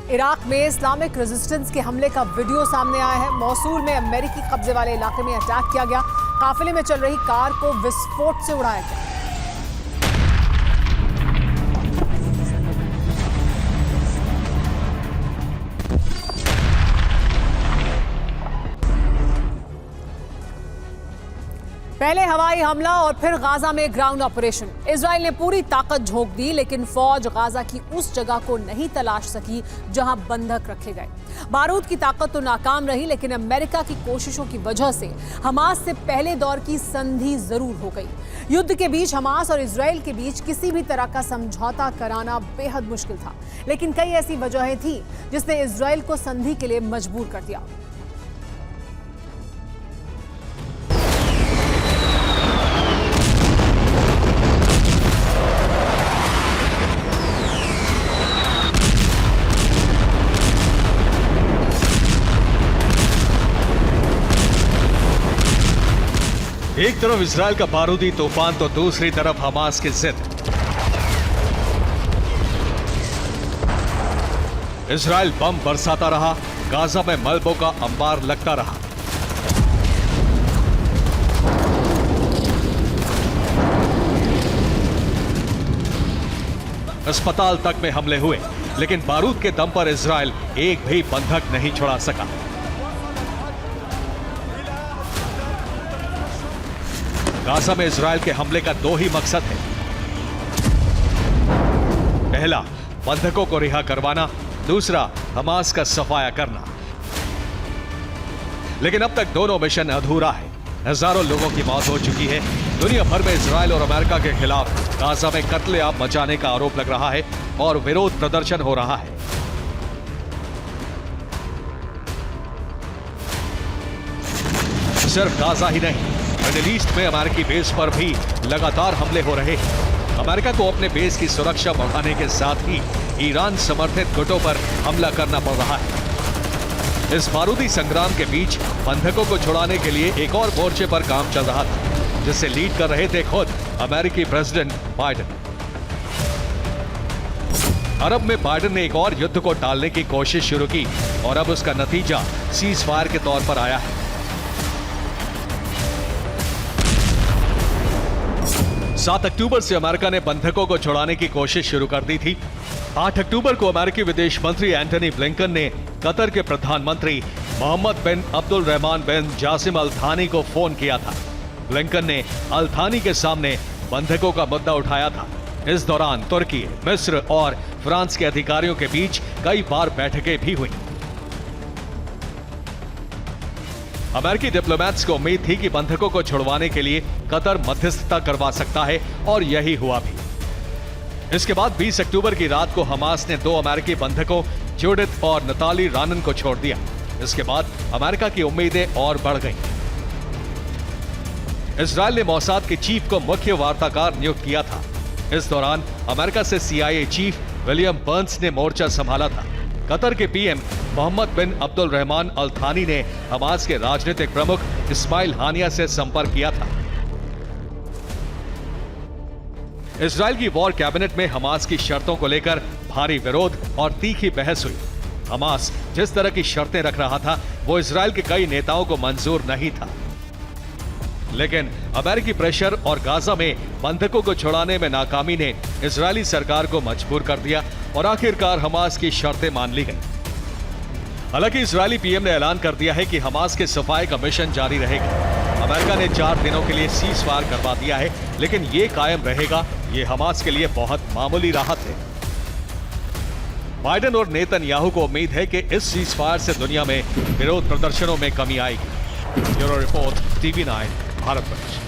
Iraq में Islamic resistance के हमले का वीडियो सामने आया है। मौसूल में अमेरिकी कब्जे वाले इलाके में अटैक किया गया। काफिले में चल रही कार को विस्फोट से उड़ाया गया। पहले हवाई हमला और फिर गाजा में ग्राउंड ऑपरेशन। इजराइल ने पूरी ताकत झोंक दी, लेकिन फौज गाजा की उस जगह को नहीं तलाश सकी जहां बंधक रखे गए। बारूद की ताकत तो नाकाम रही, लेकिन अमेरिका की कोशिशों की वजह से हमास से पहले दौर की संधि जरूर हो गई। युद्ध के बीच हमास और इजराइल के बीच किसी भी तरह का समझौता कराना बेहद मुश्किल था, लेकिन कई ऐसी वजहें थी जिसने इजराइल को संधि के लिए मजबूर कर दिया। एक तरफ इजराइल का बारूदी तूफान तो दूसरी तरफ हमास की जिद। इजराइल बम बरसाता रहा, गाजा में मलबों का अंबार लगता रहा। अस्पताल तक में हमले हुए, लेकिन बारूद के दम पर इजराइल एक भी बंधक नहीं छुड़ा सका। गाजा में इजराइल के हमले का दो ही मकसद है। पहला, बंधकों को रिहा करवाना, दूसरा, हमास का सफाया करना। लेकिन अब तक दोनों मिशन अधूरा है। हजारों लोगों की मौत हो चुकी है। दुनिया भर में इजराइल और अमेरिका के खिलाफ गाजा में कत्लेआम मचाने का आरोप लग रहा है और विरोध प्रदर्शन हो रहा है। सिर्फ गाजा ही नहीं, मिडिल ईस्ट में अमेरिकी बेस पर भी लगातार हमले हो रहे हैं। अमेरिका को अपने बेस की सुरक्षा बढ़ाने के साथ ही ईरान समर्थित गुटों पर हमला करना पड़ रहा है। इस बारूदी संग्राम के बीच बंधकों को छुड़ाने के लिए एक और मोर्चे पर काम चल रहा था, जिसे लीड कर रहे थे खुद अमेरिकी प्रेसिडेंट बाइडेन। अरब में बाइडेन ने एक और युद्ध को टालने की कोशिश शुरू की और अब उसका नतीजा सीज फायर के तौर पर आया है। 7 अक्टूबर से अमेरिका ने बंधकों को छुड़ाने की कोशिश शुरू कर दी थी। 8 अक्टूबर को अमेरिकी विदेश मंत्री एंटनी ब्लिंकन ने कतर के प्रधानमंत्री मोहम्मद बिन अब्दुल रहमान बिन जासिम अल थानी को फोन किया था। ब्लिंकन ने अल थानी के सामने बंधकों का मुद्दा उठाया था। इस दौरान तुर्की, मिस्र और फ्रांस के अधिकारियों के बीच कई बार बैठकें भी हुई। अमेरिकी डिप्लोमैट्स को उम्मीद थी कि बंधकों को छुड़वाने के लिए कतर मध्यस्थता करवा सकता है, और यही हुआ भी। इसके बाद 20 अक्टूबर की रात को हमास ने 2 अमेरिकी बंधकों जूडिथ और नताली रानन को छोड़ दिया। इसके बाद अमेरिका की उम्मीदें और बढ़ गईं। इजराइल ने मोसाद के चीफ को मुख्य वार्ताकार नियुक्त किया था। इस दौरान अमेरिका से CIA चीफ विलियम बर्न्स ने मोर्चा संभाला था। कतर के PM मोहम्मद बिन अब्दुल रहमान अल थानी ने हमास के राजनीतिक प्रमुख इस्माइल हानिया से संपर्क किया था। इजराइल की वॉर कैबिनेट में हमास की शर्तों को लेकर भारी विरोध और तीखी बहस हुई। हमास जिस तरह की शर्तें रख रहा था, वो इजराइल के कई नेताओं को मंजूर नहीं था। लेकिन अमेरिकी प्रेशर और गाजा में बंधकों को छुड़ाने में नाकामी ने इजरायली सरकार को मजबूर कर दिया और आखिरकार हमास की शर्तें मान ली गई। हालांकि इजरायली PM ने ऐलान कर दिया है कि हमास के सफाई का मिशन जारी रहेगा। अमेरिका ने 4 दिनों के लिए सीज फायर करवा दिया है, लेकिन ये कायम रहेगा। ये हमास के लिए बहुत मामूली राहत है। बाइडेन और नेतन्याहू को उम्मीद है कि इस सीज फायर से दुनिया में विरोध प्रदर्शनों में कमी आएगी। Bureau report, TV9, Bharatvarsh.